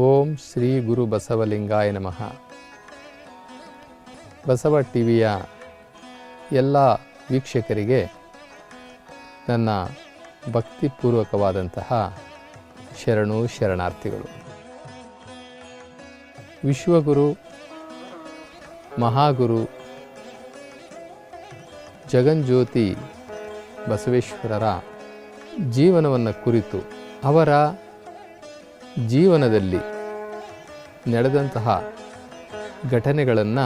ಓಂ ಶ್ರೀ ಗುರು ಬಸವಲಿಂಗಾಯ ನಮಃ. ಬಸವ ಟಿವಿಯ ಎಲ್ಲ ವೀಕ್ಷಕರಿಗೆ ನನ್ನ ಭಕ್ತಿಪೂರ್ವಕವಾದಂತಹ ಶರಣು ಶರಣಾರ್ಥಿಗಳು. ವಿಶ್ವಗುರು, ಮಹಾಗುರು, ಜಗಜ್ಯೋತಿ ಬಸವೇಶ್ವರರ ಜೀವನವನ್ನು ಕುರಿತು, ಅವರ ಜೀವನದಲ್ಲಿ ನಡೆದಂತಹ ಘಟನೆಗಳನ್ನು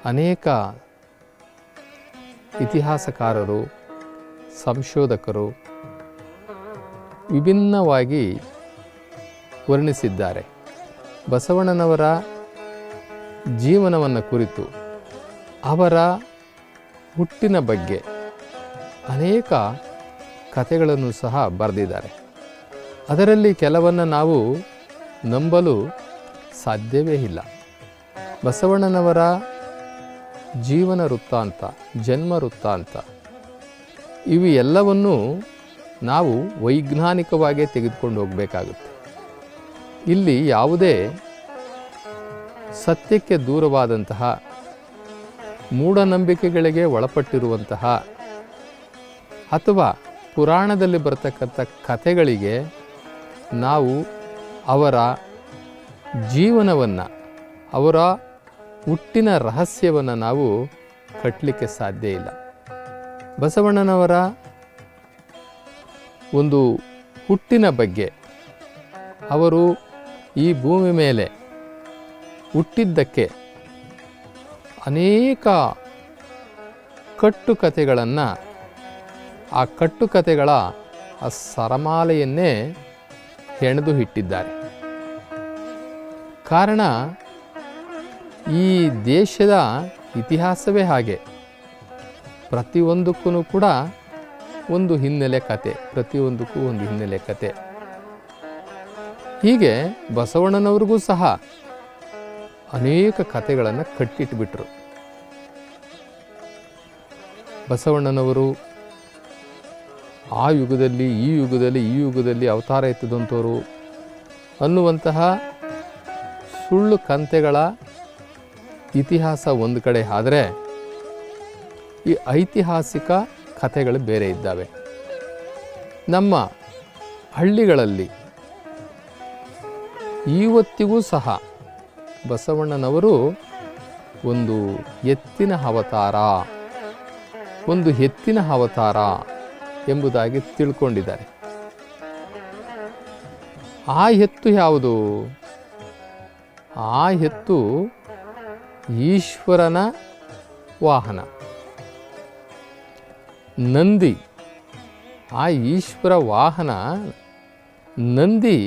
ಅನೇಕ ಇತಿಹಾಸಕಾರರು, ಸಂಶೋಧಕರು ವಿಭಿನ್ನವಾಗಿ ವರ್ಣಿಸಿದ್ದಾರೆ. ಬಸವಣ್ಣನವರ ಜೀವನವನ್ನು ಕುರಿತು, ಅವರ ಹುಟ್ಟಿನ ಬಗ್ಗೆ ಅನೇಕ ಕಥೆಗಳನ್ನು ಸಹ ಬರೆದಿದ್ದಾರೆ. ಅದರಲ್ಲಿ ಕೆಲವನ್ನು ನಾವು ನಂಬಲು ಸಾಧ್ಯವೇ ಇಲ್ಲ. ಬಸವಣ್ಣನವರ ಜೀವನ ವೃತ್ತಾಂತ, ಜನ್ಮ ವೃತ್ತಾಂತ, ಇವು ಎಲ್ಲವನ್ನೂ ನಾವು ವೈಜ್ಞಾನಿಕವಾಗಿ ತೆಗೆದುಕೊಂಡು ಹೋಗಬೇಕಾಗುತ್ತೆ. ಇಲ್ಲಿ ಯಾವುದೇ ಸತ್ಯಕ್ಕೆ ದೂರವಾದಂತಹ, ಮೂಢನಂಬಿಕೆಗಳಿಗೆ ಒಳಪಟ್ಟಿರುವಂತಹ ಅಥವಾ ಪುರಾಣದಲ್ಲಿ ಬರತಕ್ಕಂಥ ಕಥೆಗಳಿಗೆ ನಾವು ಅವರ ಜೀವನವನ್ನು, ಅವರ ಹುಟ್ಟಿನ ರಹಸ್ಯವನ್ನು ನಾವು ಕಟ್ಟಲಿಕ್ಕೆ ಸಾಧ್ಯ ಇಲ್ಲ. ಬಸವಣ್ಣನವರ ಒಂದು ಹುಟ್ಟಿನ ಬಗ್ಗೆ, ಅವರು ಈ ಭೂಮಿ ಮೇಲೆ ಹುಟ್ಟಿದ್ದಕ್ಕೆ ಅನೇಕ ಕಟ್ಟುಕತೆಗಳನ್ನು, ಆ ಕಟ್ಟುಕತೆಗಳ ಆ ಸರಮಾಲೆಯನ್ನೇ ಹೆಣೆದು ಇಟ್ಟಿದ್ದಾರೆ. ಕಾರಣ, ಈ ದೇಶದ ಇತಿಹಾಸವೇ ಹಾಗೆ. ಪ್ರತಿಯೊಂದಕ್ಕೂ ಕೂಡ ಒಂದು ಹಿನ್ನೆಲೆ ಕತೆ, ಪ್ರತಿಯೊಂದಕ್ಕೂ ಒಂದು ಹಿನ್ನೆಲೆ ಕತೆ. ಹೀಗೆ ಬಸವಣ್ಣನವ್ರಿಗೂ ಸಹ ಅನೇಕ ಕತೆಗಳನ್ನು ಕಟ್ಟಿಟ್ಬಿಟ್ರು. ಬಸವಣ್ಣನವರು ಆ ಯುಗದಲ್ಲಿ, ಈ ಯುಗದಲ್ಲಿ ಅವತಾರ ಎತ್ತಿದಂಥವರು ಅನ್ನುವಂತಹ ಸುಳ್ಳು ಕಂತೆಗಳ ಇತಿಹಾಸ ಒಂದು ಕಡೆ ಆದರೆ, ಈ ಐತಿಹಾಸಿಕ ಕಥೆಗಳು ಬೇರೆ ಇದ್ದಾವೆ. ನಮ್ಮ ಹಳ್ಳಿಗಳಲ್ಲಿ ಇವತ್ತಿಗೂ ಸಹ ಬಸವಣ್ಣನವರು ಒಂದು ಎತ್ತಿನ ಅವತಾರ ಎಂಬುದಾಗಿ ತಿಳ್ಕೊಂಡಿದ್ದಾರೆ. ಆ ಎತ್ತು ಯಾವುದು? ಆ ಎತ್ತು ಈಶ್ವರನ ವಾಹನ, ನಂದಿ. ಆ ಈಶ್ವರ ವಾಹನ ನಂದಿ,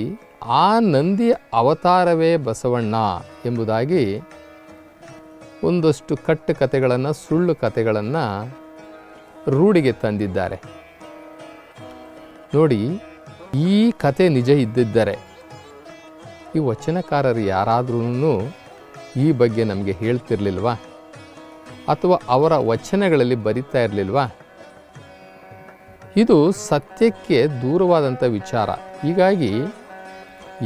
ಆ ನಂದಿ ಅವತಾರವೇ ಬಸವಣ್ಣ ಎಂಬುದಾಗಿ ಒಂದಷ್ಟು ಕಟ್ಟುಕತೆಗಳನ್ನು, ಸುಳ್ಳು ಕತೆಗಳನ್ನು ರೂಢಿಗೆ ತಂದಿದ್ದಾರೆ. ನೋಡಿ, ಈ ಕತೆ ನಿಜ ಇದ್ದಿದ್ದರೆ ಈ ವಚನಕಾರರು ಯಾರಾದ್ರೂ ಈ ಬಗ್ಗೆ ನಮಗೆ ಹೇಳ್ತಿರ್ಲಿಲ್ವಾ? ಅಥವಾ ಅವರ ವಚನಗಳಲ್ಲಿ ಬರಿತಾ ಇರಲಿಲ್ವಾ? ಇದು ಸತ್ಯಕ್ಕೆ ದೂರವಾದಂಥ ವಿಚಾರ. ಹೀಗಾಗಿ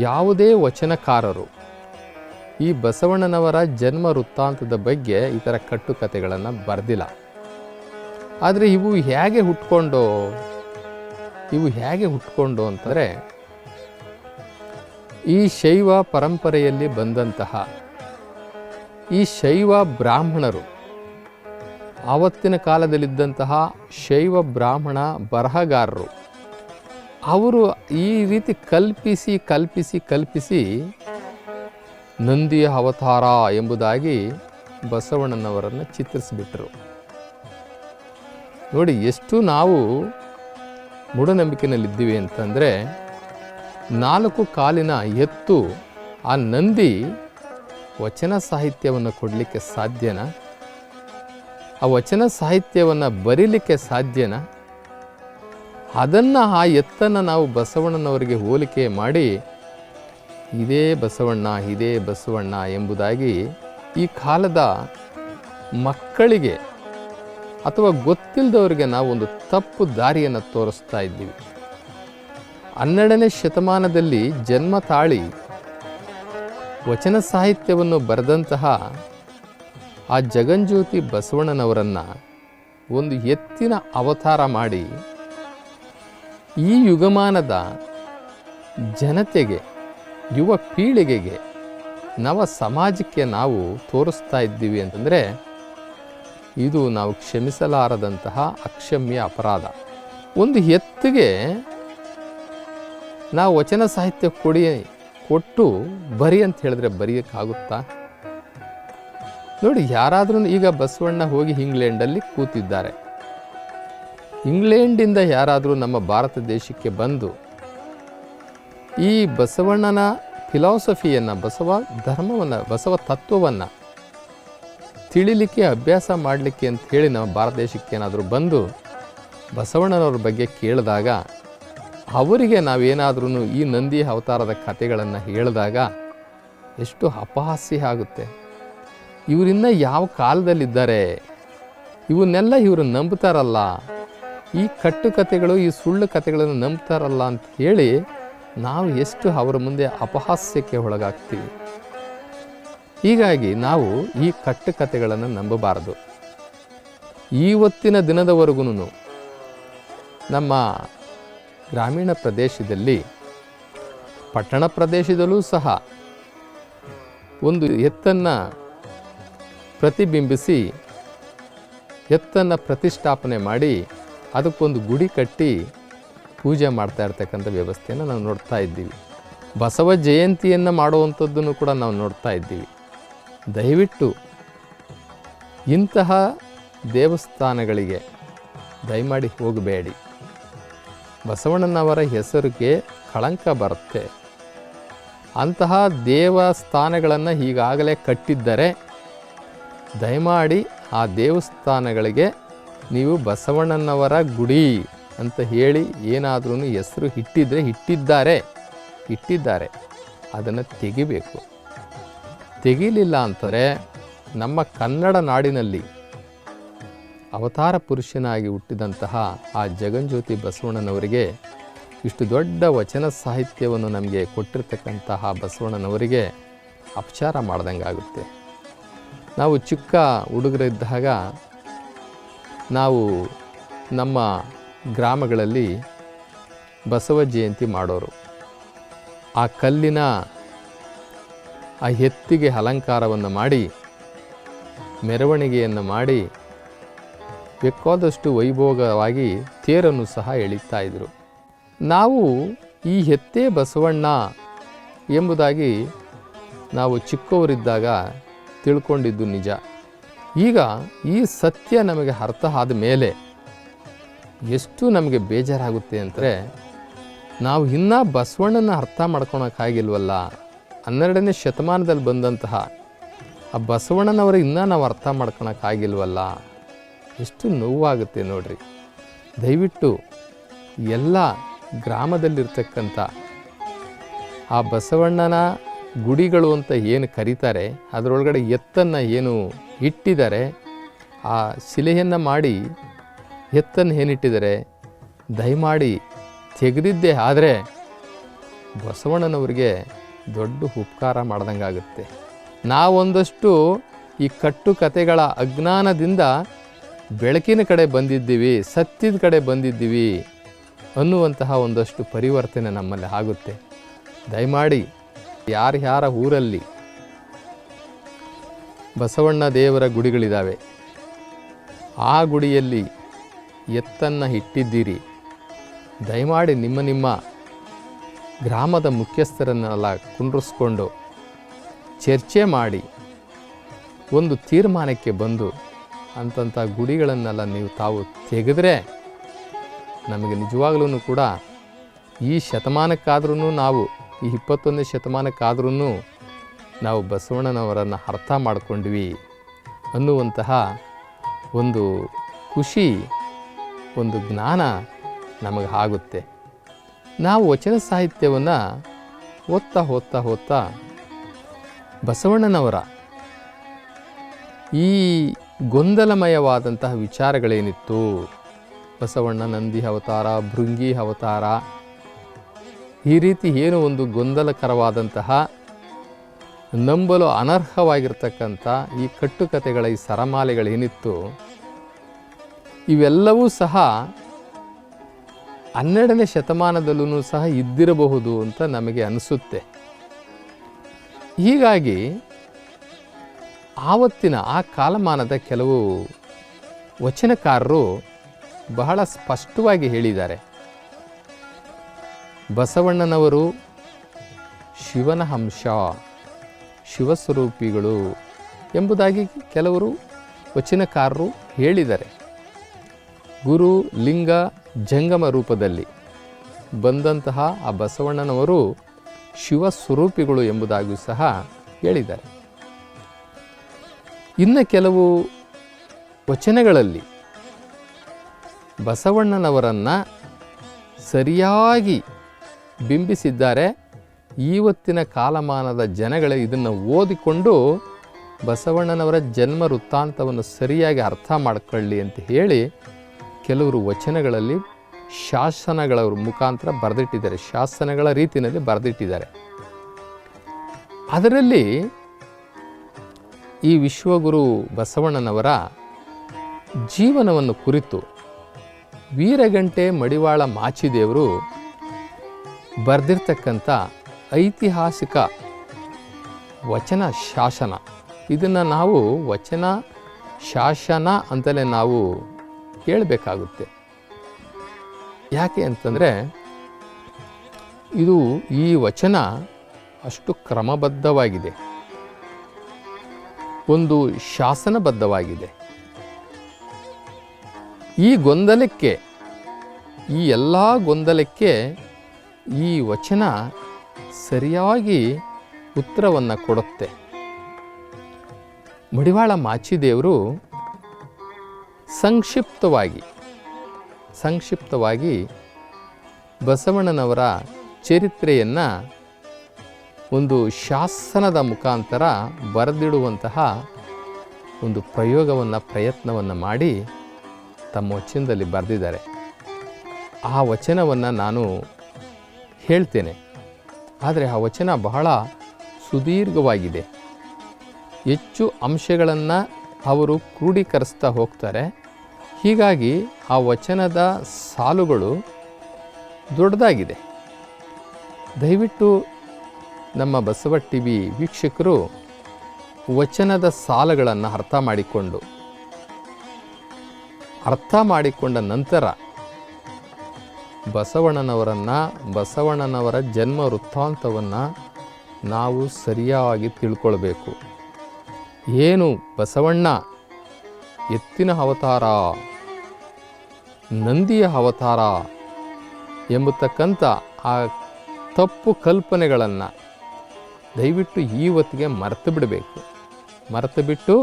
ಯಾವುದೇ ವಚನಕಾರರು ಈ ಬಸವಣ್ಣನವರ ಜನ್ಮ ವೃತ್ತಾಂತದ ಬಗ್ಗೆ ಈ ಥರ ಕಟ್ಟುಕತೆಗಳನ್ನು ಬರೆದಿಲ್ಲ. ಆದರೆ ಇವು ಹೇಗೆ ಹುಟ್ಕೊಂಡು ಅಂತಂದರೆ, ಈ ಶೈವ ಪರಂಪರೆಯಲ್ಲಿ ಬಂದಂತಹ ಈ ಶೈವ ಬ್ರಾಹ್ಮಣರು, ಆವತ್ತಿನ ಕಾಲದಲ್ಲಿದ್ದಂತಹ ಶೈವ ಬ್ರಾಹ್ಮಣ ಬರಹಗಾರರು, ಅವರು ಈ ರೀತಿ ಕಲ್ಪಿಸಿ ನಂದಿಯ ಅವತಾರ ಎಂಬುದಾಗಿ ಬಸವಣ್ಣನವರನ್ನು ಚಿತ್ರಿಸಿಬಿಟ್ರು. ನೋಡಿ, ಎಷ್ಟು ನಾವು ಮೂಢನಂಬಿಕೆಯಲ್ಲಿದ್ದೀವಿ ಅಂತಂದರೆ, 4 ಕಾಲಿನ ಎತ್ತು, ಆ ನಂದಿ ವಚನ ಸಾಹಿತ್ಯವನ್ನು ಕೊಡಲಿಕ್ಕೆ ಸಾಧ್ಯನಾ? ಆ ವಚನ ಸಾಹಿತ್ಯವನ್ನು ಬರೀಲಿಕ್ಕೆ ಸಾಧ್ಯನಾ? ಅದನ್ನು, ಆ ಎತ್ತನ್ನು ನಾವು ಬಸವಣ್ಣನವರಿಗೆ ಹೋಲಿಕೆ ಮಾಡಿ ಇದೇ ಬಸವಣ್ಣ ಎಂಬುದಾಗಿ ಈ ಕಾಲದ ಮಕ್ಕಳಿಗೆ ಅಥವಾ ಗೊತ್ತಿಲ್ಲದವರಿಗೆ ನಾವು ಒಂದು ತಪ್ಪು ದಾರಿಯನ್ನು ತೋರಿಸ್ತಾ ಇದ್ದೀವಿ. 12ನೇ ಶತಮಾನದಲ್ಲಿ ಜನ್ಮ ತಾಳಿ ವಚನ ಸಾಹಿತ್ಯವನ್ನು ಬರೆದಂತಹ ಆ ಜಗಜ್ಯೋತಿ ಬಸವಣ್ಣನವರನ್ನು ಒಂದು ಎತ್ತಿನ ಅವತಾರ ಮಾಡಿ ಈ ಯುಗಮಾನದ ಜನತೆಗೆ, ಯುವ ಪೀಳಿಗೆಗೆ, ನವ ಸಮಾಜಕ್ಕೆ ನಾವು ತೋರಿಸ್ತಾ ಇದ್ದೀವಿ ಅಂತಂದರೆ ಇದು ನಾವು ಕ್ಷಮಿಸಲಾರದಂತಹ ಅಕ್ಷಮ್ಯ ಅಪರಾಧ. ಒಂದು ಎತ್ತಿಗೆ ನಾವು ವಚನ ಸಾಹಿತ್ಯ ಕೊಟ್ಟು ಬರಿ ಅಂತ ಹೇಳಿದ್ರೆ ಬರೆಯೋಕ್ಕಾಗುತ್ತಾ? ನೋಡಿ, ಯಾರಾದ್ರೂ ಈಗ ಬಸವಣ್ಣ ಹೋಗಿ ಇಂಗ್ಲೆಂಡಲ್ಲಿ ಕೂತಿದ್ದಾರೆ. ಇಂಗ್ಲೆಂಡಿಂದ ಯಾರಾದರೂ ನಮ್ಮ ಭಾರತ ದೇಶಕ್ಕೆ ಬಂದು ಈ ಬಸವಣ್ಣನ ಫಿಲಾಸಫಿಯನ್ನು, ಬಸವ ಧರ್ಮವನ್ನು, ಬಸವ ತತ್ವವನ್ನು ತಿಳಿಲಿಕ್ಕೆ, ಅಭ್ಯಾಸ ಮಾಡಲಿಕ್ಕೆ ಅಂತ ಹೇಳಿ ನಮ್ಮ ಭಾರತ ದೇಶಕ್ಕೆ ಏನಾದರೂ ಬಂದು ಬಸವಣ್ಣನವ್ರ ಬಗ್ಗೆ ಕೇಳಿದಾಗ, ಅವರಿಗೆ ನಾವೇನಾದ್ರೂ ಈ ನಂದಿ ಅವತಾರದ ಕಥೆಗಳನ್ನು ಹೇಳಿದಾಗ ಎಷ್ಟು ಅಪಹಾಸ್ಯ ಆಗುತ್ತೆ. ಇವರಿನ್ನ ಯಾವ ಕಾಲದಲ್ಲಿದ್ದಾರೆ, ಇವನ್ನೆಲ್ಲ ಇವರು ನಂಬ್ತಾರಲ್ಲ, ಈ ಕಟ್ಟುಕತೆಗಳು, ಈ ಸುಳ್ಳು ಕಥೆಗಳನ್ನು ನಂಬ್ತಾರಲ್ಲ ಅಂತ ಹೇಳಿ ನಾವು ಎಷ್ಟು ಅವರ ಮುಂದೆ ಅಪಹಾಸ್ಯಕ್ಕೆ ಒಳಗಾಗ್ತೀವಿ. ಹೀಗಾಗಿ ನಾವು ಈ ಕಟ್ಟುಕತೆಗಳನ್ನು ನಂಬಬಾರದು. ಇವತ್ತಿನ ದಿನದವರೆಗೂ ನಮ್ಮ ಗ್ರಾಮೀಣ ಪ್ರದೇಶದಲ್ಲಿ, ಪಟ್ಟಣ ಪ್ರದೇಶದಲ್ಲೂ ಸಹ ಒಂದು ಎತ್ತನ್ನು ಪ್ರತಿಬಿಂಬಿಸಿ, ಎತ್ತನ್ನು ಪ್ರತಿಷ್ಠಾಪನೆ ಮಾಡಿ ಅದಕ್ಕೊಂದು ಗುಡಿ ಕಟ್ಟಿ ಪೂಜೆ ಮಾಡ್ತಾ ಇರ್ತಕ್ಕಂಥ ವ್ಯವಸ್ಥೆಯನ್ನು ನಾವು ನೋಡ್ತಾ ಇದ್ದೀವಿ. ಬಸವ ಜಯಂತಿಯನ್ನು ಮಾಡುವಂಥದ್ದನ್ನು ಕೂಡ ನಾವು ನೋಡ್ತಾ ಇದ್ದೀವಿ. ದಯವಿಟ್ಟು ಇಂತಹ ದೇವಸ್ಥಾನಗಳಿಗೆ ದಯಮಾಡಿ ಹೋಗಬೇಡಿ. ಬಸವಣ್ಣನವರ ಹೆಸರಿಗೆ ಕಳಂಕ ಬರುತ್ತೆ. ಅಂತಹ ದೇವಸ್ಥಾನಗಳನ್ನು ಈಗಾಗಲೇ ಕಟ್ಟಿದ್ದರೆ ದಯಮಾಡಿ ಆ ದೇವಸ್ಥಾನಗಳಿಗೆ ನೀವು ಬಸವಣ್ಣನವರ ಗುಡಿ ಅಂತ ಹೇಳಿ ಏನಾದ್ರೂ ಹೆಸರು ಇಟ್ಟಿದ್ದಾರೆ ಅದನ್ನು ತೆಗಿಬೇಕು. ತೆಗಿಲಿಲ್ಲ ಅಂತಾರೆ ನಮ್ಮ ಕನ್ನಡ ನಾಡಿನಲ್ಲಿ ಅವತಾರ ಪುರುಷನಾಗಿ ಹುಟ್ಟಿದಂತಹ ಆ ಜಗಜ್ಯೋತಿ ಬಸವಣ್ಣನವರಿಗೆ, ಇಷ್ಟು ದೊಡ್ಡ ವಚನ ಸಾಹಿತ್ಯವನ್ನು ನಮಗೆ ಕೊಟ್ಟಿರ್ತಕ್ಕಂತಹ ಬಸವಣ್ಣನವರಿಗೆ ಅಪಚಾರ ಮಾಡ್ದಂಗಾಗುತ್ತೆ. ನಾವು ಚಿಕ್ಕ ಹುಡುಗರಿದ್ದಾಗ ನಾವು ನಮ್ಮ ಗ್ರಾಮಗಳಲ್ಲಿ ಬಸವ ಜಯಂತಿ ಮಾಡೋರು. ಆ ಕಲ್ಲಿನ ಆ ಎತ್ತಿಗೆ ಅಲಂಕಾರವನ್ನು ಮಾಡಿ, ಮೆರವಣಿಗೆಯನ್ನು ಮಾಡಿ, ಬೇಕಾದಷ್ಟು ವೈಭೋಗವಾಗಿ ತೇರನ್ನು ಸಹ ಎಳೀತಾ ಇದ್ದರು. ನಾವು ಈ ಎತ್ತೇ ಬಸವಣ್ಣ ಎಂಬುದಾಗಿ ನಾವು ಚಿಕ್ಕವರಿದ್ದಾಗ ತಿಳ್ಕೊಂಡಿದ್ದು ನಿಜ. ಈಗ ಈ ಸತ್ಯ ನಮಗೆ ಅರ್ಥ ಆದ ಮೇಲೆ ಎಷ್ಟು ನಮಗೆ ಬೇಜಾರಾಗುತ್ತೆ ಅಂದರೆ, ನಾವು ಇನ್ನೂ ಬಸವಣ್ಣನ ಅರ್ಥ ಮಾಡ್ಕೊಳಕ್ಕಾಗಿಲ್ವಲ್ಲ. 12ನೇ ಶತಮಾನದಲ್ಲಿ ಬಂದಂತಹ ಆ ಬಸವಣ್ಣನವರು ಇನ್ನೂ ನಾವು ಅರ್ಥ ಮಾಡ್ಕೊಳಕ್ಕಾಗಿಲ್ವಲ್ಲ. ಎಷ್ಟು ನೋವಾಗುತ್ತೆ ನೋಡ್ರಿ. ದಯವಿಟ್ಟು ಎಲ್ಲ ಗ್ರಾಮದಲ್ಲಿರ್ತಕ್ಕಂಥ ಆ ಬಸವಣ್ಣನ ಗುಡಿಗಳು ಅಂತ ಏನು ಕರೀತಾರೆ, ಅದರೊಳಗಡೆ ಎತ್ತನ್ನು ಏನು ಇಟ್ಟಿದ್ದಾರೆ, ಆ ಶಿಲೆಯನ್ನು ಮಾಡಿ ಎತ್ತನ್ನು ಏನಿಟ್ಟಿದ್ದಾರೆ, ದಯಮಾಡಿ ತೆಗೆದಿದ್ದೇ ಆದರೆ ಬಸವಣ್ಣನವರಿಗೆ ದೊಡ್ಡ ಉಪಕಾರ ಮಾಡ್ದಂಗಾಗುತ್ತೆ. ನಾವೊಂದಷ್ಟು ಈ ಕಟ್ಟುಕತೆಗಳ ಅಜ್ಞಾನದಿಂದ ಬೆಳಕಿನ ಕಡೆ ಬಂದಿದ್ದೀವಿ, ಸತ್ಯದ ಕಡೆ ಬಂದಿದ್ದೀವಿ ಅನ್ನುವಂತಹ ಒಂದಷ್ಟು ಪರಿವರ್ತನೆ ನಮ್ಮಲ್ಲಿ ಆಗುತ್ತೆ. ದಯಮಾಡಿ ಯಾರ್ಯಾರ ಊರಲ್ಲಿ ಬಸವಣ್ಣ ದೇವರ ಗುಡಿಗಳಿದ್ದಾವೆ, ಆ ಗುಡಿಯಲ್ಲಿ ಎತ್ತನ್ನು ಇಟ್ಟಿದ್ದೀರಿ, ದಯಮಾಡಿ ನಿಮ್ಮ ಗ್ರಾಮದ ಮುಖ್ಯಸ್ಥರನ್ನೆಲ್ಲ ಕುಂಡ್ರಿಸ್ಕೊಂಡು ಚರ್ಚೆ ಮಾಡಿ ಒಂದು ತೀರ್ಮಾನಕ್ಕೆ ಬಂದು ಅಂಥ ಗುಡಿಗಳನ್ನೆಲ್ಲ ನೀವು ತಾವು ತೆಗೆದ್ರೆ ನಮಗೆ ನಿಜವಾಗ್ಲೂ ಕೂಡ ಈ ಶತಮಾನಕ್ಕಾದ್ರೂ, ನಾವು ಈ 21ನೇ ಶತಮಾನಕ್ಕಾದ್ರೂ ನಾವು ಬಸವಣ್ಣನವರನ್ನು ಅರ್ಥ ಮಾಡಿಕೊಂಡ್ವಿ ಅನ್ನುವಂತಹ ಒಂದು ಖುಷಿ, ಒಂದು ಜ್ಞಾನ ನಮಗೆ ಆಗುತ್ತೆ. ನಾವು ವಚನ ಸಾಹಿತ್ಯವನ್ನು ಓದ್ತಾ ಬಸವಣ್ಣನವರ ಈ ಗೊಂದಲಮಯವಾದಂತಹ ವಿಚಾರಗಳೇನಿತ್ತು, ಬಸವಣ್ಣ ನಂದಿ ಅವತಾರ, ಭೃಂಗಿ ಅವತಾರ, ಈ ರೀತಿ ಏನು ಒಂದು ಗೊಂದಲಕರವಾದಂತಹ, ನಂಬಲು ಅನರ್ಹವಾಗಿರ್ತಕ್ಕಂಥ ಈ ಕಟ್ಟುಕತೆಗಳ ಈ ಸರಮಾಲೆಗಳೇನಿತ್ತು, ಇವೆಲ್ಲವೂ ಸಹ 12ನೇ ಶತಮಾನದಲ್ಲೂ ಸಹ ಇದ್ದಿರಬಹುದು ಅಂತ ನಮಗೆ ಅನಿಸುತ್ತೆ. ಹೀಗಾಗಿ ಆವತ್ತಿನ ಆ ಕಾಲಮಾನದ ಕೆಲವು ವಚನಕಾರರು ಬಹಳ ಸ್ಪಷ್ಟವಾಗಿ ಹೇಳಿದ್ದಾರೆ. ಬಸವಣ್ಣನವರು ಶಿವನ ಅಂಶ, ಶಿವಸ್ವರೂಪಿಗಳು ಎಂಬುದಾಗಿ ಕೆಲವರು ವಚನಕಾರರು ಹೇಳಿದ್ದಾರೆ. ಗುರು ಲಿಂಗ ಜಂಗಮ ರೂಪದಲ್ಲಿ ಬಂದಂತಹ ಆ ಬಸವಣ್ಣನವರು ಶಿವಸ್ವರೂಪಿಗಳು ಎಂಬುದಾಗಿಯೂ ಸಹ ಹೇಳಿದ್ದಾರೆ. ಇನ್ನು ಕೆಲವು ವಚನಗಳಲ್ಲಿ ಬಸವಣ್ಣನವರನ್ನು ಸರಿಯಾಗಿ ಬಿಂಬಿಸಿದ್ದಾರೆ. ಇವತ್ತಿನ ಕಾಲಮಾನದ ಜನಗಳು ಇದನ್ನು ಓದಿಕೊಂಡು ಬಸವಣ್ಣನವರ ಜನ್ಮ ವೃತ್ತಾಂತವನ್ನು ಸರಿಯಾಗಿ ಅರ್ಥ ಮಾಡಿಕೊಳ್ಳಿ ಅಂತ ಹೇಳಿ ಕೆಲವರು ವಚನಗಳಲ್ಲಿ ಶಾಸನಗಳ ಮುಖಾಂತರ ಬರೆದಿಟ್ಟಿದ್ದಾರೆ, ಶಾಸನಗಳ ರೀತಿಯಲ್ಲಿ ಬರೆದಿಟ್ಟಿದ್ದಾರೆ. ಅದರಲ್ಲಿ ಈ ವಿಶ್ವಗುರು ಬಸವಣ್ಣನವರ ಜೀವನವನ್ನು ಕುರಿತು ವೀರಗಂಟೆ ಮಡಿವಾಳ ಮಾಚಿದೇವರು ಬರೆದಿರ್ತಕ್ಕಂಥ ಐತಿಹಾಸಿಕ ವಚನ ಶಾಸನ, ಇದನ್ನು ನಾವು ವಚನ ಶಾಸನ ಅಂತಲೇ ನಾವು ಹೇಳಬೇಕಾಗುತ್ತೆ. ಯಾಕೆ ಅಂತಂದರೆ ಇದು ಈ ವಚನ ಅಷ್ಟು ಕ್ರಮಬದ್ಧವಾಗಿದೆ, ಒಂದು ಶಾಸನಬದ್ಧವಾಗಿದೆ. ಈ ಗೊಂದಲಕ್ಕೆ, ಈ ಎಲ್ಲ ಗೊಂದಲಕ್ಕೆ ಈ ವಚನ ಸರಿಯಾಗಿ ಉತ್ತರವನ್ನು ಕೊಡುತ್ತೆ. ಮಡಿವಾಳ ಮಾಚಿದೇವರು ಸಂಕ್ಷಿಪ್ತವಾಗಿ ಬಸವಣ್ಣನವರ ಚರಿತ್ರೆಯನ್ನು ಒಂದು ಶಾಸನದ ಮುಖಾಂತರ ಬರೆದಿಡುವಂತಹ ಒಂದು ಪ್ರಯತ್ನವನ್ನು ಮಾಡಿ ತಮ್ಮ ವಚನದಲ್ಲಿ ಬರೆದಿದ್ದಾರೆ. ಆ ವಚನವನ್ನು ನಾನು ಹೇಳ್ತೇನೆ, ಆದರೆ ಆ ವಚನ ಬಹಳ ಸುದೀರ್ಘವಾಗಿದೆ. ಹೆಚ್ಚು ಅಂಶಗಳನ್ನು ಅವರು ಕ್ರೋಢೀಕರಿಸ್ತಾ ಹೋಗ್ತಾರೆ. ಹೀಗಾಗಿ ಆ ವಚನದ ಸಾಲುಗಳು ದೊಡ್ಡದಾಗಿದೆ. ದಯವಿಟ್ಟು ನಮ್ಮ ಬಸವ ಟಿವಿ ವೀಕ್ಷಕರು ವಚನದ ಸಾಲುಗಳನ್ನು ಅರ್ಥ ಮಾಡಿಕೊಂಡ ನಂತರ ಬಸವಣ್ಣನವರ ಜನ್ಮ ವೃತ್ತಾಂತವನ್ನು ನಾವು ಸರಿಯಾಗಿ ತಿಳ್ಕೊಳ್ಬೇಕು. ಏನು ಬಸವಣ್ಣ ಎತ್ತಿನ ಅವತಾರ, ನಂದಿಯ ಅವತಾರ ಎಂಬತಕ್ಕಂಥ ಆ ತಪ್ಪು ಕಲ್ಪನೆಗಳನ್ನು ದಯವಿಟ್ಟು ಇವತ್ತಿಗೆ ಮರೆತು ಬಿಟ್ಟು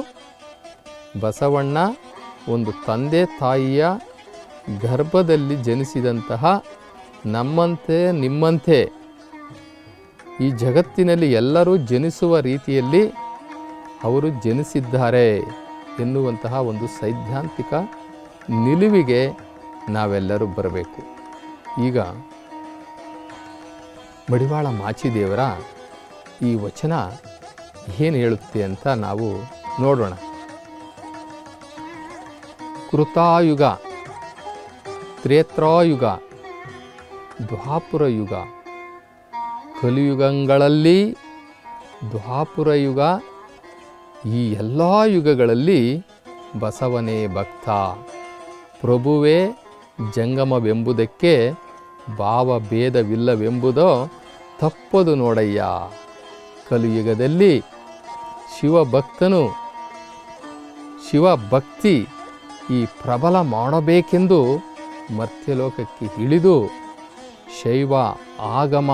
ಬಸವಣ್ಣ ಒಂದು ತಂದೆ ತಾಯಿಯ ಗರ್ಭದಲ್ಲಿ ಜನಿಸಿದಂತಹ ನಮ್ಮಂತೆ ನಿಮ್ಮಂತೆ ಈ ಜಗತ್ತಿನಲ್ಲಿ ಎಲ್ಲರೂ ಜನಿಸುವ ರೀತಿಯಲ್ಲಿ ಅವರು ಜನಿಸಿದ್ದಾರೆ ಎನ್ನುವಂತಹ ಒಂದು ಸೈದ್ಧಾಂತಿಕ ನಿಲುವಿಗೆ ನಾವೆಲ್ಲರೂ ಬರಬೇಕು. ಈಗ ಮಡಿವಾಳ ಮಾಚಿದೇವರ ಈ ವಚನ ಏನು ಹೇಳುತ್ತೆ ಅಂತ ನಾವು ನೋಡೋಣ. ಕೃತಾಯುಗ, ತ್ರೇತಾಯುಗ, ದ್ವಾಪರ ಯುಗ, ಕಲಿಯುಗಗಳಲ್ಲಿ ದ್ವಾಪರ ಯುಗ, ಈ ಎಲ್ಲ ಯುಗಗಳಲ್ಲಿ ಬಸವನೇ ಭಕ್ತ, ಪ್ರಭುವೇ ಜಂಗಮವೆಂಬುದಕ್ಕೆ ಭಾವಭೇದವಿಲ್ಲವೆಂಬುದೋ ತಪ್ಪದು ನೋಡಯ್ಯ. ಕಲಿಯುಗದಲ್ಲಿ ಶಿವಭಕ್ತಿ ಈ ಪ್ರಬಲ ಮಾಡಬೇಕೆಂದು ಮರ್ತ್ಯಲೋಕಕ್ಕೆ ಇಳಿದು ಶೈವ ಆಗಮ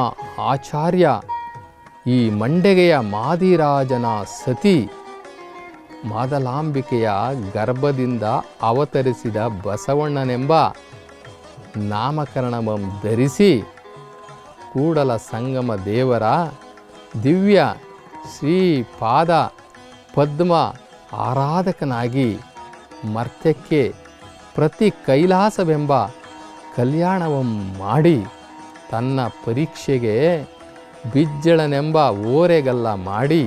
ಆಚಾರ್ಯ ಈ ಮಂಡೆಗೆಯ ಮಾದಿರಾಜನ ಸತಿ ಮಾದಲಾಂಬಿಕೆಯ ಗರ್ಭದಿಂದ ಅವತರಿಸಿದ ಬಸವಣ್ಣನೆಂಬ ನಾಮಕರಣವಂ ಧರಿಸಿ ಕೂಡಲ ಸಂಗಮ ದೇವರ ದಿವ್ಯ ಶ್ರೀಪಾದ ಪದ್ಮ ಆರಾಧಕನಾಗಿ ಮರ್ತ್ಯಕ್ಕೆ ಪ್ರತಿ ಕೈಲಾಸವೆಂಬ ಕಲ್ಯಾಣವಂ ಮಾಡಿ ತನ್ನ ಪರೀಕ್ಷೆಗೆ ಬಿಜ್ಜಳನೆಂಬ ಓರೆಗಲ್ಲ ಮಾಡಿ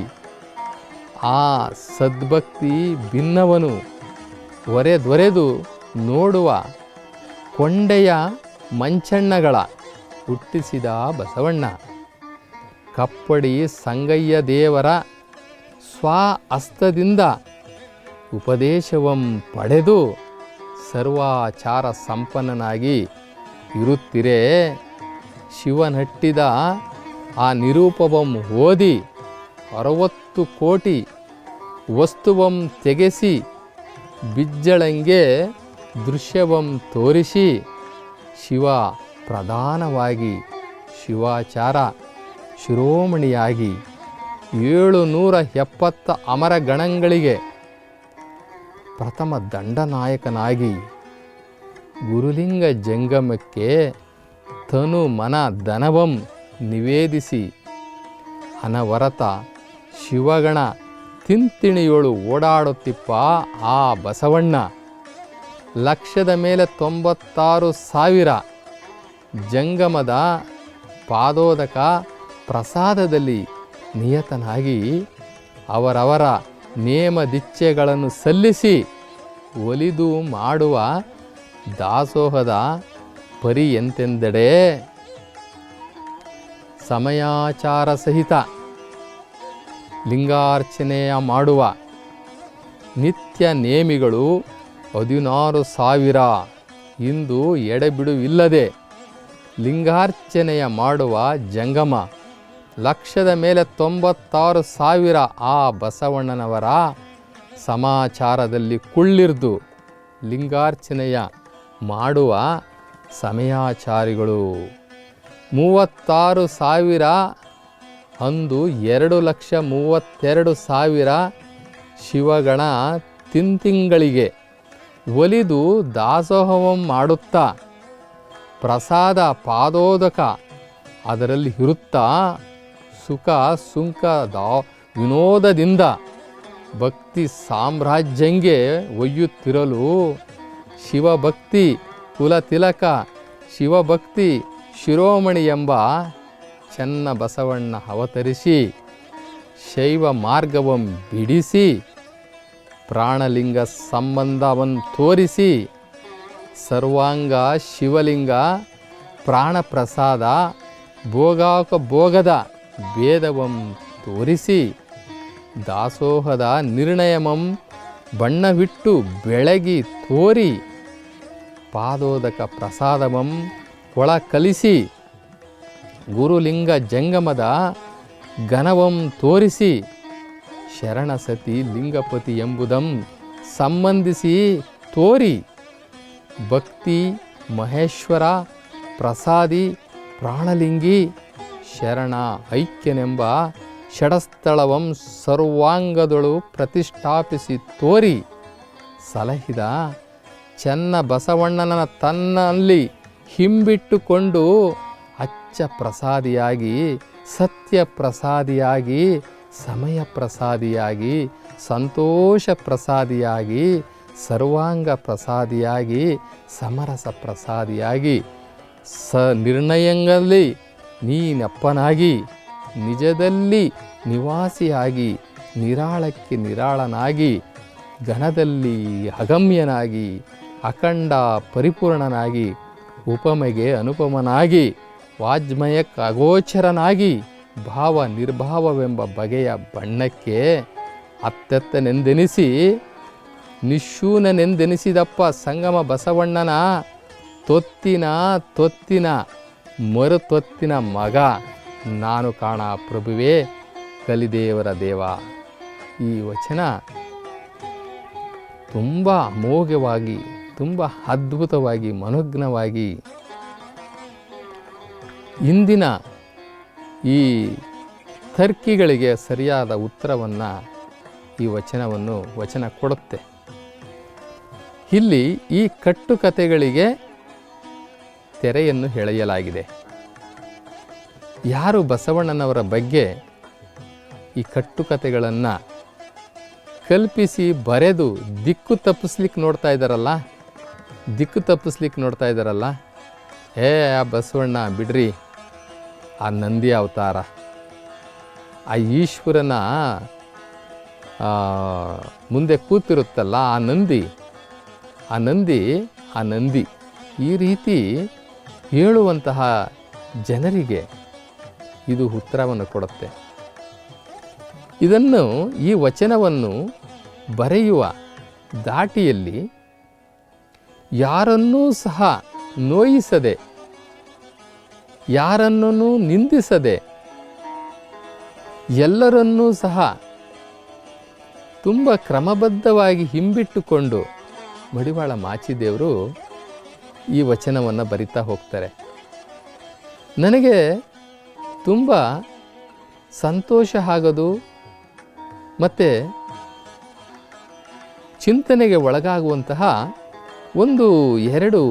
ಆ ಸದ್ಭಕ್ತಿ ಭಿನ್ನವನು ಒರೆದೊರೆದು ನೋಡುವ ಕೊಂಡೆಯ ಮಂಚಣ್ಣಗಳ ಹುಟ್ಟಿಸಿದ ಬಸವಣ್ಣ. ಕಪ್ಪಡಿ ಸಂಗಯ್ಯ ದೇವರ ಸ್ವಹಸ್ತದಿಂದ ಉಪದೇಶವಂ ಪಡೆದು ಸರ್ವಾಚಾರ ಸಂಪನ್ನನಾಗಿ ಇರುತ್ತಿರೇ ಶಿವನಟ್ಟಿದ ಆ ನಿರೂಪವಂ ಓದಿ 60 ಕೋಟಿ ವಸ್ತುವಂ ತೆಗೆಸಿ ಬಿಜ್ಜಳಂಗೆ ದೃಶ್ಯವಂ ತೋರಿಸಿ ಶಿವ ಪ್ರಧಾನವಾಗಿ ಶಿವಾಚಾರ ಶಿರೋಮಣಿಯಾಗಿ 770 ಅಮರ ಗಣಗಳಿಗೆ ಪ್ರಥಮ ದಂಡನಾಯಕನಾಗಿ ಗುರುಲಿಂಗ ಜಂಗಮಕ್ಕೆ ತನು ಮನ ಧನವಂ ನಿವೇದಿಸಿ ಅನವರತ ಶಿವಗಣ ತಿಂತಿಣಿಯೋಳು ಓಡಾಡುತ್ತಿಪ್ಪ ಆ ಬಸವಣ್ಣ. 196,000 ಜಂಗಮದ ಪಾದೋದಕ ಪ್ರಸಾದದಲ್ಲಿ ನಿಯತನಾಗಿ ಅವರವರ ನೇಮದಿಚ್ಛೆಗಳನ್ನು ಸಲ್ಲಿಸಿ ಒಲಿದು ಮಾಡುವ ದಾಸೋಹದ ಪರಿ ಎಂತೆಂದೆಡೆ ಸಮಯಾಚಾರ ಸಹಿತ ಲಿಂಗಾರ್ಚನೆಯ ಮಾಡುವ ನಿತ್ಯ ನೇಮಿಗಳು 16,000 ಇಂದು ಎಡೆಬಿಡುವಿಲ್ಲದೆ ಲಿಂಗಾರ್ಚನೆಯ ಮಾಡುವ ಜಂಗಮ 196,000 ಆ ಬಸವಣ್ಣನವರ ಸಮಾಚಾರದಲ್ಲಿ ಕುಳ್ಳಿರ್ದು ಲಿಂಗಾರ್ಚನೆಯ ಮಾಡುವ ಸಮಯಾಚಾರಿಗಳು 36,000 ಅಂದು 2,32,000 ಶಿವಗಣ ತಿಂಗಳಿಗೆ ಒಲಿದು ದಾಸೋಹವಂ ಮಾಡುತ್ತಾ ಪ್ರಸಾದ ಪಾದೋದಕ ಅದರಲ್ಲಿ ಇರುತ್ತಾ ಸುಖ ಸುಂಕದ ವಿನೋದದಿಂದ ಭಕ್ತಿ ಸಾಮ್ರಾಜ್ಯಂಗೆ ಒಯ್ಯುತ್ತಿರಲು ಶಿವಭಕ್ತಿ ಕುಲತಿಲಕ ಶಿವಭಕ್ತಿ ಶಿರೋಮಣಿ ಎಂಬ ಚೆನ್ನ ಬಸವಣ್ಣ ಅವತರಿಸಿ ಶೈವ ಮಾರ್ಗವಂ ಬಿಡಿಸಿ ಪ್ರಾಣಲಿಂಗ ಸಂಬಂಧವನ್ನು ತೋರಿಸಿ ಸರ್ವಾಂಗ ಶಿವಲಿಂಗ ಪ್ರಾಣಪ್ರಸಾದ ಭೋಗದ ಭೇದವಂ ತೋರಿಸಿ ದಾಸೋಹದ ನಿರ್ಣಯಮಂ ಬಣ್ಣವಿಟ್ಟು ಬೆಳಗಿ ತೋರಿ ಪಾದೋದಕ ಪ್ರಸಾದವಂ ಒಳ ಕಲಿಸಿ ಗುರುಲಿಂಗ ಜಂಗಮದ ಘನವಂ ತೋರಿಸಿ ಶರಣಸತಿ ಲಿಂಗಪತಿ ಎಂಬುದಂ ಸಂಬಂಧಿಸಿ ತೋರಿ ಭಕ್ತಿ ಮಹೇಶ್ವರ ಪ್ರಸಾದಿ ಪ್ರಾಣಲಿಂಗಿ ಶರಣ ಐಕ್ಯನೆಂಬ ಷಡಸ್ಥಳವಂ ಸರ್ವಾಂಗದೊಳು ಪ್ರತಿಷ್ಠಾಪಿಸಿ ತೋರಿ ಸಲಹಿದ ಚೆನ್ನ ಬಸವಣ್ಣನ ತನ್ನಲ್ಲಿ ಹಿಂಬಿಟ್ಟುಕೊಂಡು ಅಚ್ಚ ಪ್ರಸಾದಿಯಾಗಿ ಸತ್ಯ ಪ್ರಸಾದಿಯಾಗಿ ಸಮಯ ಪ್ರಸಾದಿಯಾಗಿ ಸಂತೋಷ ಪ್ರಸಾದಿಯಾಗಿ ಸರ್ವಾಂಗ ಪ್ರಸಾದಿಯಾಗಿ ಸಮರಸ ಪ್ರಸಾದಿಯಾಗಿ ನಿರ್ಣಯಗಳಲ್ಲಿ ನೀನಪ್ಪನಾಗಿ ನಿಜದಲ್ಲಿ ನಿವಾಸಿಯಾಗಿ ನಿರಾಳಕ್ಕೆ ನಿರಾಳನಾಗಿ ಘನದಲ್ಲಿ ಅಗಮ್ಯನಾಗಿ ಅಖಂಡ ಪರಿಪೂರ್ಣನಾಗಿ ಉಪಮೆಗೆ ಅನುಪಮನಾಗಿ ವಾಜ್ಮಯಕ್ಕೆ ಅಗೋಚರನಾಗಿ ಭಾವ ನಿರ್ಭಾವವೆಂಬ ಬಗೆಯ ಬಣ್ಣಕ್ಕೆ ಅತ್ಯತ್ತನೆಂದೆನಿಸಿ ನಿಶೂನನೆಂದೆನಿಸಿದಪ್ಪ ಸಂಗಮ ಬಸವಣ್ಣನ ತೊತ್ತಿನ ಮರುತೊತ್ತಿನ ಮಗ ನಾನು ಕಾಣ ಪ್ರಭುವೇ ಕಲಿದೇವರ ದೇವ. ಈ ವಚನ ತುಂಬ ಅಮೋಘವಾಗಿ ತುಂಬ ಅದ್ಭುತವಾಗಿ ಮನೋಜ್ಞವಾಗಿ ಇಂದಿನ ಈ ತರ್ಕಿಗಳಿಗೆ ಸರಿಯಾದ ಉತ್ತರವನ್ನು ಈ ವಚನ ಕೊಡುತ್ತೆ. ಇಲ್ಲಿ ಈ ಕಟ್ಟುಕತೆಗಳಿಗೆ ತೆರೆಯನ್ನು ಎಳೆಯಲಾಗಿದೆ. ಯಾರು ಬಸವಣ್ಣನವರ ಬಗ್ಗೆ ಈ ಕಟ್ಟುಕತೆಗಳನ್ನು ಕಲ್ಪಿಸಿ ಬರೆದು ದಿಕ್ಕು ತಪ್ಪಿಸ್ಲಿಕ್ಕೆ ನೋಡ್ತಾ ಇದ್ದಾರಲ್ಲ, ಆ ಬಸವಣ್ಣ ಬಿಡ್ರಿ ಆ ನಂದಿ ಅವತಾರ, ಆ ಈಶ್ವರನ ಮುಂದೆ ಕೂತಿರುತ್ತಲ್ಲ ಆ ನಂದಿ ಈ ರೀತಿ ಹೇಳುವಂತಹ ಜನರಿಗೆ ಇದು ಉತ್ತರವನ್ನು ಕೊಡುತ್ತೆ. ಈ ವಚನವನ್ನು ಬರೆಯುವ ದಾಟಿಯಲ್ಲಿ ಯಾರನ್ನೂ ಸಹ ನೋಯಿಸದೆ, ಯಾರನ್ನೂ ನಿಂದಿಸದೆ, ಎಲ್ಲರನ್ನೂ ಸಹ ತುಂಬ ಕ್ರಮಬದ್ಧವಾಗಿ ಹಿಂಬಿಟ್ಟುಕೊಂಡು ಮಡಿವಾಳ ಮಾಚಿದೇವರು ಈ ವಚನವನ್ನು ಬರಿತಾ ಹೋಗ್ತಾರೆ. ನನಗೆ ತುಂಬ ಸಂತೋಷ ಆಗೋದು ಮತ್ತು ಚಿಂತನೆಗೆ ಒಳಗಾಗುವಂತಹ 1-2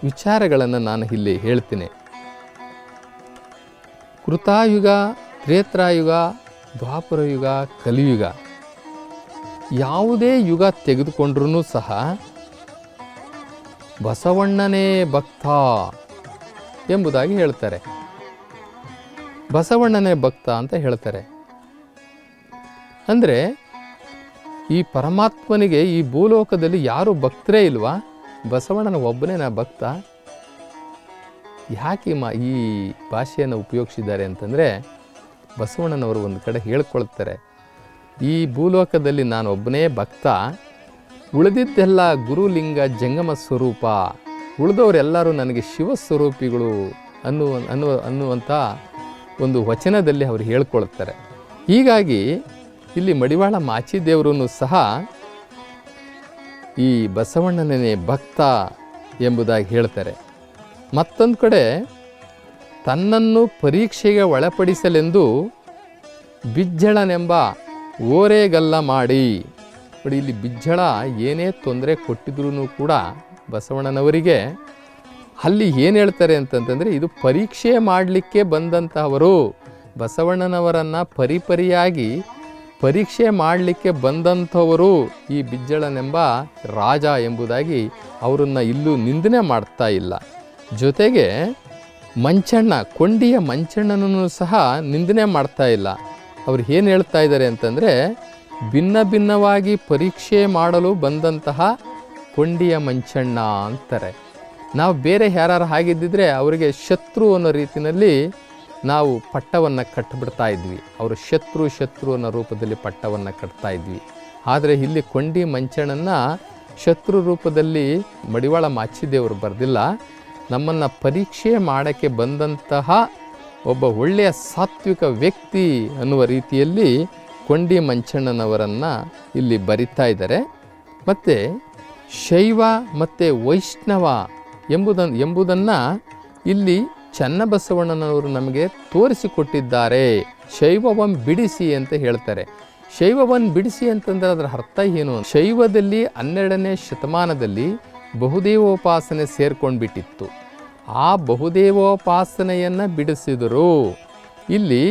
ವಿಚಾರಗಳನ್ನು ನಾನು ಇಲ್ಲಿ ಹೇಳ್ತೀನಿ. ಕೃತಾಯುಗ, ತ್ರೇತಾಯುಗ, ದ್ವಾಪರಯುಗ, ಕಲಿಯುಗ, ಯಾವುದೇ ಯುಗ ತೆಗೆದುಕೊಂಡ್ರೂ ಸಹ ಬಸವಣ್ಣನೇ ಭಕ್ತ ಎಂಬುದಾಗಿ ಹೇಳ್ತಾರೆ. ಬಸವಣ್ಣನೇ ಭಕ್ತ ಅಂತ ಹೇಳ್ತಾರೆ. ಅಂದರೆ ಈ ಪರಮಾತ್ಮನಿಗೆ ಈ ಭೂಲೋಕದಲ್ಲಿ ಯಾರು ಭಕ್ತರೇ ಇಲ್ವಾ? ಬಸವಣ್ಣನ ಒಬ್ಬನೇ ಭಕ್ತ. ಯಾಕೆ ಈ ಭಾಷೆಯನ್ನು ಉಪಯೋಗಿಸಿದ್ದಾರೆ ಅಂತಂದರೆ, ಬಸವಣ್ಣನವರು ಒಂದು ಕಡೆ ಹೇಳ್ಕೊಳ್ತಾರೆ, ಈ ಭೂಲೋಕದಲ್ಲಿ ನಾನು ಒಬ್ಬನೇ ಭಕ್ತ, ಉಳಿದಿದ್ದೆಲ್ಲ ಗುರುಲಿಂಗ ಜಂಗಮ ಸ್ವರೂಪ, ಉಳಿದವರೆಲ್ಲರೂ ನನಗೆ ಶಿವಸ್ವರೂಪಿಗಳು ಅನ್ನುವಂಥ ಒಂದು ವಚನದಲ್ಲಿ ಅವರು ಹೇಳ್ಕೊಳ್ತಾರೆ. ಹೀಗಾಗಿ ಇಲ್ಲಿ ಮಡಿವಾಳ ಮಾಚಿದೇವರೂ ಸಹ ಈ ಬಸವಣ್ಣನೇ ಭಕ್ತ ಎಂಬುದಾಗಿ ಹೇಳ್ತಾರೆ. ಮತ್ತೊಂದು ಕಡೆ ತನ್ನನ್ನು ಪರೀಕ್ಷೆಗೆ ಒಳಪಡಿಸಲೆಂದು ಬಿಜ್ಜಳನೆಂಬ ಓರೆಗಲ್ಲ ಮಾಡಿ, ನೋಡಿ ಇಲ್ಲಿ ಬಿಜ್ಜಳ ಏನೇ ತೊಂದರೆ ಕೊಟ್ಟಿದ್ರೂ ಕೂಡ ಬಸವಣ್ಣನವರಿಗೆ ಅಲ್ಲಿ ಏನು ಹೇಳ್ತಾರೆ ಅಂತಂತಂದರೆ, ಇದು ಪರೀಕ್ಷೆ ಮಾಡಲಿಕ್ಕೆ ಬಂದಂತಹವರು, ಬಸವಣ್ಣನವರನ್ನು ಪರಿಪರಿಯಾಗಿ ಪರೀಕ್ಷೆ ಮಾಡಲಿಕ್ಕೆ ಬಂದಂಥವರು ಈ ಬಿಜ್ಜಳನೆಂಬ ರಾಜ ಎಂಬುದಾಗಿ ಅವರನ್ನು ಇಲ್ಲೂ ನಿಂದನೆ ಮಾಡ್ತಾ ಇಲ್ಲ. ಜೊತೆಗೆ ಮಂಚಣ್ಣ, ಕೊಂಡಿಯ ಮಂಚಣ್ಣನೂ ಸಹ ನಿಂದನೆ ಮಾಡ್ತಾ ಇಲ್ಲ. ಅವ್ರು ಏನು ಹೇಳ್ತಾ ಇದ್ದಾರೆ ಅಂತಂದರೆ, ಭಿನ್ನ ಭಿನ್ನವಾಗಿ ಪರೀಕ್ಷೆ ಮಾಡಲು ಬಂದಂತಹ ಕೊಂಡಿಯ ಮಂಚಣ್ಣ ಅಂತಾರೆ. ನಾವು ಬೇರೆ ಯಾರು ಆಗಿದ್ದಿದ್ರೆ ಅವರಿಗೆ ಶತ್ರು ಅನ್ನೋ ರೀತಿಯಲ್ಲಿ ನಾವು ಪಟ್ಟವನ್ನು ಕಟ್ಟಿಬಿಡ್ತಾ ಇದ್ವಿ. ಅವರು ಶತ್ರು ಅನ್ನೋ ರೂಪದಲ್ಲಿ ಪಟ್ಟವನ್ನು ಕಟ್ತಾ ಇದ್ವಿ. ಆದರೆ ಇಲ್ಲಿ ಕೊಂಡಿ ಮಂಚಣ್ಣನ ಶತ್ರು ರೂಪದಲ್ಲಿ ಮಡಿವಾಳ ಮಾಚಿದೇವರು ಬರೆದಿಲ್ಲ. ನಮ್ಮನ್ನು ಪರೀಕ್ಷೆ ಮಾಡೋಕ್ಕೆ ಬಂದಂತಹ ಒಬ್ಬ ಒಳ್ಳೆಯ ಸಾತ್ವಿಕ ವ್ಯಕ್ತಿ ಅನ್ನುವ ರೀತಿಯಲ್ಲಿ ಕೊಂಡಿ ಮಂಚಣ್ಣನವರನ್ನು ಇಲ್ಲಿ ಬರಿತಾ ಇದ್ದಾರೆ. ಮತ್ತು ಶೈವ ಮತ್ತು ವೈಷ್ಣವ ಎಂಬುದನ್ನು ಇಲ್ಲಿ ಚನ್ನಬಸವಣ್ಣನವರು ನಮಗೆ ತೋರಿಸಿಕೊಟ್ಟಿದ್ದಾರೆ. ಶೈವವನ್ನು ಬಿಡಿಸಿ ಅಂತ ಹೇಳ್ತಾರೆ. ಶೈವವನ್ನು ಬಿಡಿಸಿ ಅಂತಂದರೆ ಅದರ ಅರ್ಥ ಏನು? ಶೈವದಲ್ಲಿ 12ನೇ ಶತಮಾನದಲ್ಲಿ ಬಹುದೇವೋಪಾಸನೆ ಸೇರ್ಕೊಂಡ್ಬಿಟ್ಟಿತ್ತು. ಆ ಬಹುದೇವೋಪಾಸನೆಯನ್ನು ಬಿಡಿಸಿದರು. ಇಲ್ಲಿ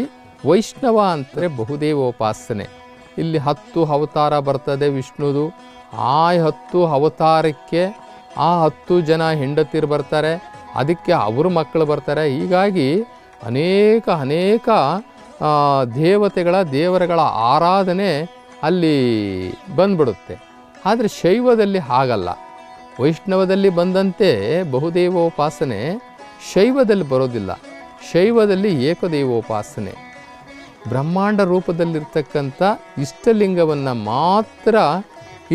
ವೈಷ್ಣವ ಅಂದರೆ ಬಹುದೇವೋಪಾಸನೆ. ಇಲ್ಲಿ 10 ಅವತಾರ ಬರ್ತದೆ ವಿಷ್ಣುದು. ಆ 10 ಅವತಾರಕ್ಕೆ ಆ 10 ಜನ ಹೆಂಡತಿರು ಬರ್ತಾರೆ, ಅದಕ್ಕೆ ಅವರು ಮಕ್ಕಳು ಬರ್ತಾರೆ. ಹೀಗಾಗಿ ಅನೇಕ ದೇವರುಗಳ ಆರಾಧನೆ ಅಲ್ಲಿ ಬಂದ್ಬಿಡುತ್ತೆ. ಆದರೆ ಶೈವದಲ್ಲಿ ಹಾಗಲ್ಲ. ವೈಷ್ಣವದಲ್ಲಿ ಬಂದಂತೆ ಬಹುದೇವೋಪಾಸನೆ ಶೈವದಲ್ಲಿ ಬರೋದಿಲ್ಲ. ಶೈವದಲ್ಲಿ ಏಕದೇವೋಪಾಸನೆ, ಬ್ರಹ್ಮಾಂಡ ರೂಪದಲ್ಲಿರ್ತಕ್ಕಂಥ ಇಷ್ಟಲಿಂಗವನ್ನು ಮಾತ್ರ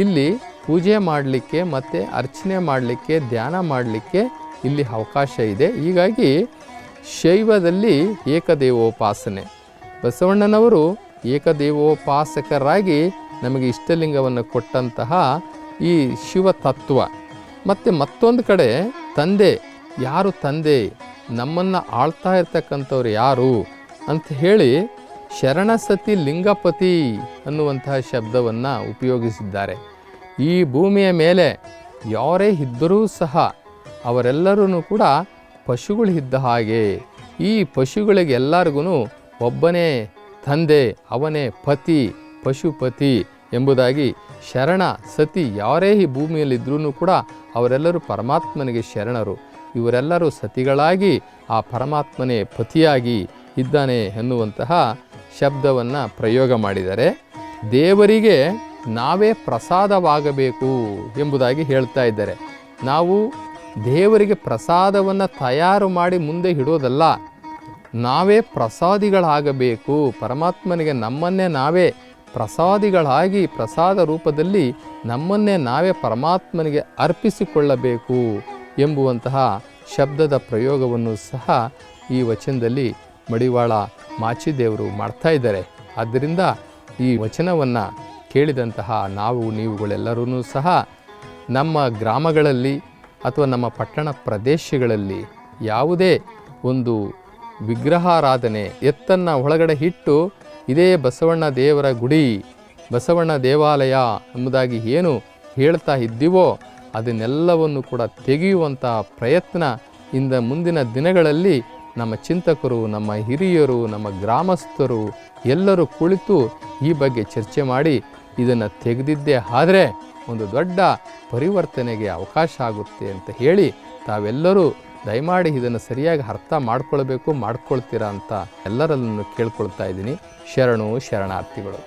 ಇಲ್ಲಿ ಪೂಜೆ ಮಾಡಲಿಕ್ಕೆ ಮತ್ತು ಅರ್ಚನೆ ಮಾಡಲಿಕ್ಕೆ, ಧ್ಯಾನ ಮಾಡಲಿಕ್ಕೆ ಇಲ್ಲಿ ಅವಕಾಶ ಇದೆ. ಹೀಗಾಗಿ ಶೈವದಲ್ಲಿ ಏಕದೇವೋಪಾಸನೆ. ಬಸವಣ್ಣನವರು ಏಕದೇವೋಪಾಸಕರಾಗಿ ನಮಗೆ ಇಷ್ಟಲಿಂಗವನ್ನು ಕೊಟ್ಟಂತಹ ಈ ಶಿವತತ್ವ. ಮತ್ತು ಮತ್ತೊಂದು ಕಡೆ ತಂದೆ, ಯಾರು ತಂದೆ, ನಮ್ಮನ್ನು ಆಳ್ತಾ ಇರ್ತಕ್ಕಂಥವ್ರು ಯಾರು ಅಂತ ಹೇಳಿ ಶರಣಸತಿ ಲಿಂಗಪತಿ ಅನ್ನುವಂತಹ ಶಬ್ದವನ್ನು ಉಪಯೋಗಿಸಿದ್ದಾರೆ. ಈ ಭೂಮಿಯ ಮೇಲೆ ಯಾರೇ ಇದ್ದರೂ ಸಹ ಅವರೆಲ್ಲರೂ ಕೂಡ ಪಶುಗಳಿದ್ದ ಹಾಗೆ. ಈ ಪಶುಗಳಿಗೆಲ್ಲರಿಗೂ ಒಬ್ಬನೇ ತಂದೆ, ಅವನೇ ಪತಿ, ಪಶುಪತಿ ಎಂಬುದಾಗಿ ಶರಣ ಸತಿ ಯಾರೇ ಈ ಭೂಮಿಯಲ್ಲಿದ್ದರೂ ಕೂಡ ಅವರೆಲ್ಲರೂ ಪರಮಾತ್ಮನಿಗೆ ಶರಣರು. ಇವರೆಲ್ಲರೂ ಸತಿಗಳಾಗಿ ಆ ಪರಮಾತ್ಮನೇ ಪತಿಯಾಗಿ ಇದ್ದಾನೆ ಎನ್ನುವಂತಹ ಶಬ್ದವನ್ನು ಪ್ರಯೋಗ ಮಾಡಿದ್ದಾರೆ. ದೇವರಿಗೆ ನಾವೇ ಪ್ರಸಾದವಾಗಬೇಕು ಎಂಬುದಾಗಿ ಹೇಳ್ತಾ ಇದ್ದಾರೆ. ನಾವು ದೇವರಿಗೆ ಪ್ರಸಾದವನ್ನು ತಯಾರು ಮಾಡಿ ಮುಂದೆ ಇಡೋದಲ್ಲ, ನಾವೇ ಪ್ರಸಾದಿಗಳಾಗಬೇಕು. ಪರಮಾತ್ಮನಿಗೆ ನಮ್ಮನ್ನೇ ನಾವೇ ಪ್ರಸಾದಿಗಳಾಗಿ ಪ್ರಸಾದ ರೂಪದಲ್ಲಿ ನಮ್ಮನ್ನೇ ನಾವೇ ಪರಮಾತ್ಮನಿಗೆ ಅರ್ಪಿಸಿಕೊಳ್ಳಬೇಕು ಎಂಬುವಂತಹ ಶಬ್ದದ ಪ್ರಯೋಗವನ್ನು ಸಹ ಈ ವಚನದಲ್ಲಿ ಮಡಿವಾಳ ಮಾಚಿದೇವರು ಮಾಡ್ತಾ ಇದ್ದಾರೆ. ಆದ್ದರಿಂದ ಈ ವಚನವನ್ನು ಕೇಳಿದಂತಹ ನಾವು ನೀವುಗಳೆಲ್ಲರೂ ಸಹ ನಮ್ಮ ಗ್ರಾಮಗಳಲ್ಲಿ ಅಥವಾ ನಮ್ಮ ಪಟ್ಟಣ ಪ್ರದೇಶಗಳಲ್ಲಿ ಯಾವುದೇ ಒಂದು ವಿಗ್ರಹಾರಾಧನೆ ಎತ್ತನ್ನು ಒಳಗಡೆ ಇಟ್ಟು ಇದೇ ಬಸವಣ್ಣ ದೇವರ ಗುಡಿ, ಬಸವಣ್ಣ ದೇವಾಲಯ ಎಂಬುದಾಗಿ ಏನು ಹೇಳ್ತಾ ಇದ್ದೀವೋ ಅದನ್ನೆಲ್ಲವನ್ನು ಕೂಡ ತೆಗೆಯುವಂಥ ಪ್ರಯತ್ನ ಮುಂದಿನ ದಿನಗಳಲ್ಲಿ ನಮ್ಮ ಚಿಂತಕರು, ನಮ್ಮ ಹಿರಿಯರು, ನಮ್ಮ ಗ್ರಾಮಸ್ಥರು ಎಲ್ಲರೂ ಕುಳಿತು ಈ ಬಗ್ಗೆ ಚರ್ಚೆ ಮಾಡಿ ಇದನ್ನು ತೆಗೆದಿದ್ದೇ ಆದರೆ ಒಂದು ದೊಡ್ಡ ಪರಿವರ್ತನೆಗೆ ಅವಕಾಶ ಆಗುತ್ತೆ ಅಂತ ಹೇಳಿ ತಾವೆಲ್ಲರೂ ದಯಮಾಡಿ ಇದನ್ನು ಸರಿಯಾಗಿ ಅರ್ಥ ಮಾಡ್ಕೊಳ್ತೀರಾ ಅಂತ ಎಲ್ಲರಲ್ಲೂ ಕೇಳ್ಕೊಳ್ತಾ ಇದ್ದೀನಿ. ಶರಣು ಶರಣಾರ್ಥಿಗಳು.